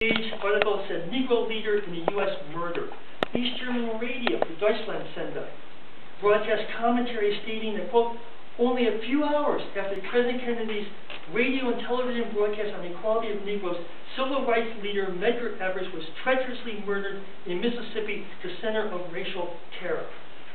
Page article said Negro leader in the U.S. murder. East German radio, the Deutschlandsender, broadcast commentary stating that, quote, only a few hours after President Kennedy's radio and television broadcast on the equality of Negroes, civil rights leader Medgar Evers was treacherously murdered in Mississippi, the center of racial terror.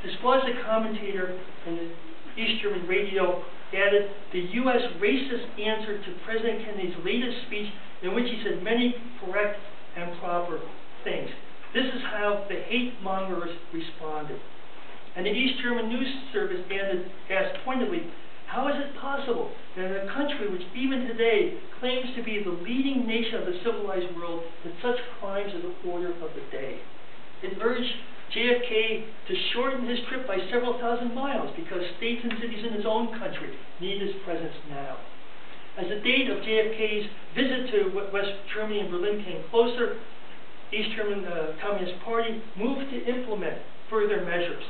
This was a commentator in the East German radio added the U.S. racist answer to President Kennedy's latest speech, in which he said many correct and proper things. This is how the hate mongers responded. And the East German news service asked pointedly, how is it possible that in a country which even today claims to be the leading nation of the civilized world, that such crimes are the order of the day? It urged JFK to shorten his trip by several thousand miles because states and cities in his own country need his presence now. As the date of JFK's visit to West Germany and Berlin came closer, East German Communist Party moved to implement further measures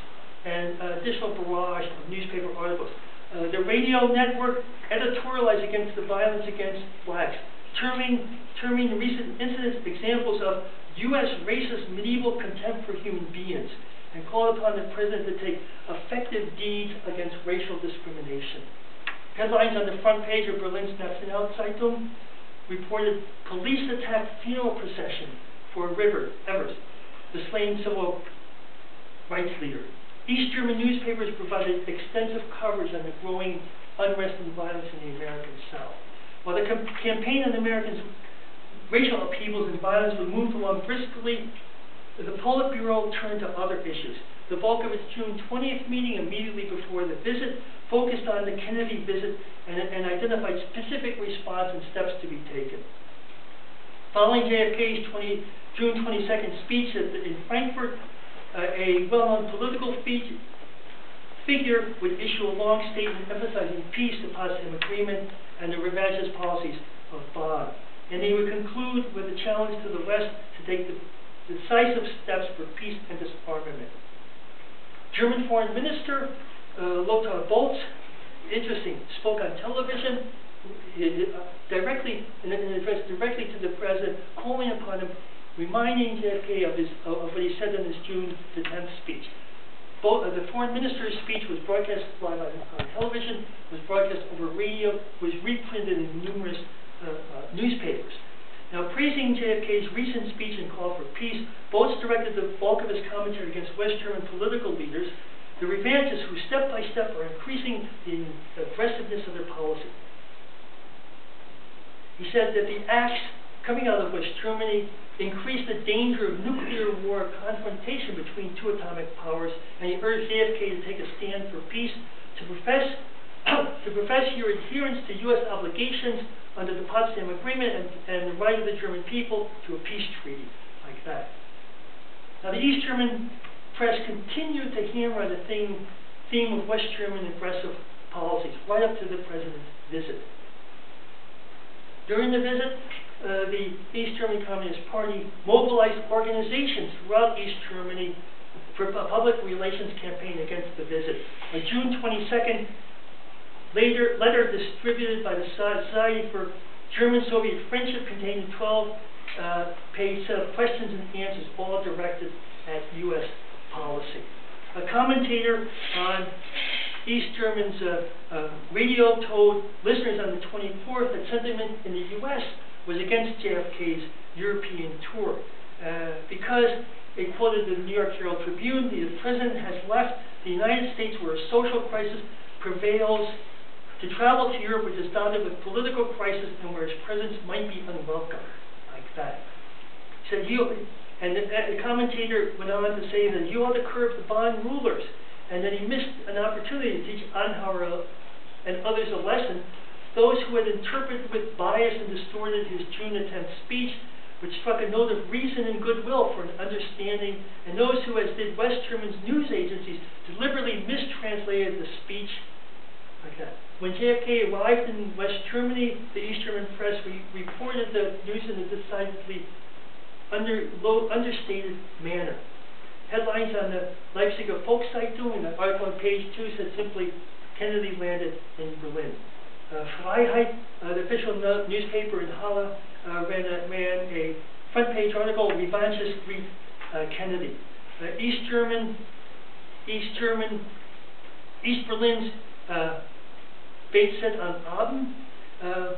and additional barrage of newspaper articles. The radio network editorialized against the violence against blacks, terming the recent incidents examples of U.S. racist medieval contempt for human beings, and called upon the president to take effective deeds against racial discrimination. Headlines on the front page of Berlin's Nationalzeitung reported police attacked funeral procession for Evers, the slain civil rights leader. East German newspapers provided extensive coverage on the growing unrest and violence in the American South. While the campaign on Americans' racial upheavals and violence was moved along briskly, the Politburo turned to other issues. The bulk of its June 20th meeting immediately before the visit focused on the Kennedy visit and identified specific response and steps to be taken. Following JFK's June 22nd speech in Frankfurt, a well-known political figure would issue a long statement emphasizing peace, the Potsdam Agreement, and the revanchist policies of Bonn. And he would conclude with a challenge to the West to take the decisive steps for peace and disarmament. German Foreign Minister Lothar Bolz, interesting, spoke on television directly in an address directly to the president, calling upon him, reminding JFK of what he said in his June the 10th speech. The foreign minister's speech was broadcast live on television, was broadcast over radio, was reprinted in numerous newspapers. Now, praising JFK's recent speech and call for peace, Bolz directed the bulk of his commentary against West German political leaders, the revanchists who step by step are increasing the aggressiveness of their policy. He said that the acts coming out of West Germany increased the danger of nuclear war confrontation between two atomic powers, and he urged JFK to take a stand for peace, to profess your adherence to U.S. obligations under the Potsdam Agreement and the right of the German people to a peace treaty like that. Now, the East German press continued to hammer on the theme of West German aggressive policies right up to the president's visit. During the visit, the East German Communist Party mobilized organizations throughout East Germany for a public relations campaign against the visit. On June 22nd, letter distributed by the Society for German-Soviet Friendship containing 12-page set of questions and answers, all directed at U.S. policy. A commentator on East German's radio told listeners on the 24th that sentiment in the U.S. was against JFK's European tour because it quoted the New York Herald Tribune, the president has left the United States where a social crisis prevails to travel to Europe, which is dotted with political crisis and where his presence might be unwelcome, like that. He said, the commentator went on to say that you ought to curb the Bonn rulers, and that he missed an opportunity to teach Anhauer and others a lesson. Those who had interpreted with bias and distorted his June 10th speech, which struck a note of reason and goodwill for an understanding, and those who, as did West German's news agencies, deliberately mistranslated the speech like that. When JFK arrived in West Germany, the East German press reported the news in a decidedly understated manner. Headlines on the Leipziger Volkszeitung, and the article on page 2 said simply, Kennedy landed in Berlin. Freiheit, the official newspaper in Halle, ran a front page article, Revanchists Greet Kennedy. East Berlin's Bateson on Abend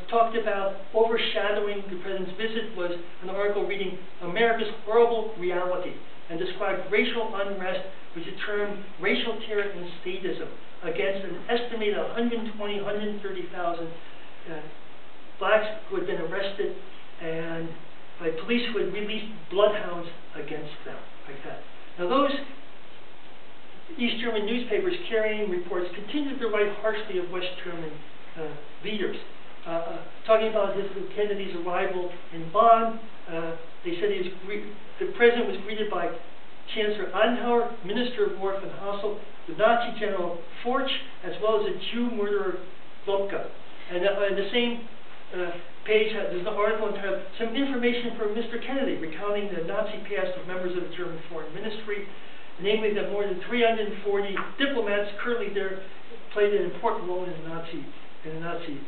talked about overshadowing the president's visit was an article reading America's Horrible Reality, and described racial unrest, which is termed racial terror and statism, against an estimated 130,000 blacks who had been arrested and by police who had released bloodhounds against them, like that. Now those East German newspapers carrying reports continued to write harshly of West German leaders. Talking about Kennedy's arrival in Bonn, they said the president was greeted by Chancellor Adenauer, Minister of War von Hassel, the Nazi General Forch, as well as a Jew murderer Lopka. And on the same page, there's an article entitled "Some Information for Mr. Kennedy," recounting the Nazi past of members of the German Foreign Ministry, namely that more than 340 diplomats currently there played an important role in the Nazi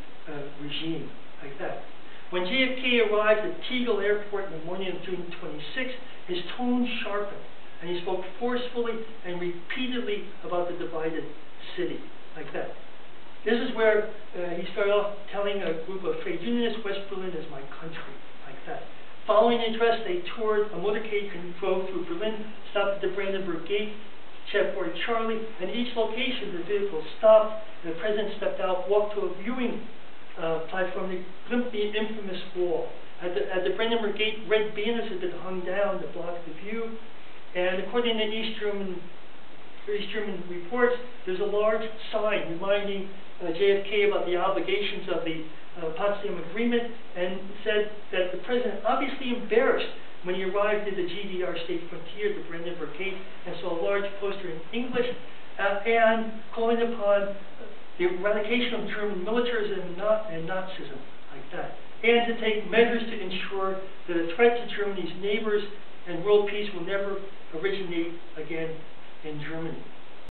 regime, like that. When JFK arrived at Tegel Airport in the morning of June 26, his tone sharpened, and he spoke forcefully and repeatedly about the divided city, like that. This is where he started off telling a group of trade unionists, West Berlin is my country, like that. Following the address, they toured a motorcade and drove through Berlin, stopped at the Brandenburg Gate, Checkpoint Charlie, and each location the vehicle stopped, and the president stepped out, walked to a viewing platform, they glimpsed the infamous wall. At the Brandenburg Gate, red banners had been hung down to block the view, and according to East German reports, there's a large sign reminding JFK about the obligations of the Potsdam Agreement, and said that the president, obviously embarrassed when he arrived at the GDR state frontier, the Brandenburg Gate, and saw a large poster in English, and calling upon the eradication of German militarism and Nazism, like that, and to take measures to ensure that a threat to Germany's neighbors and world peace will never originate again in Germany.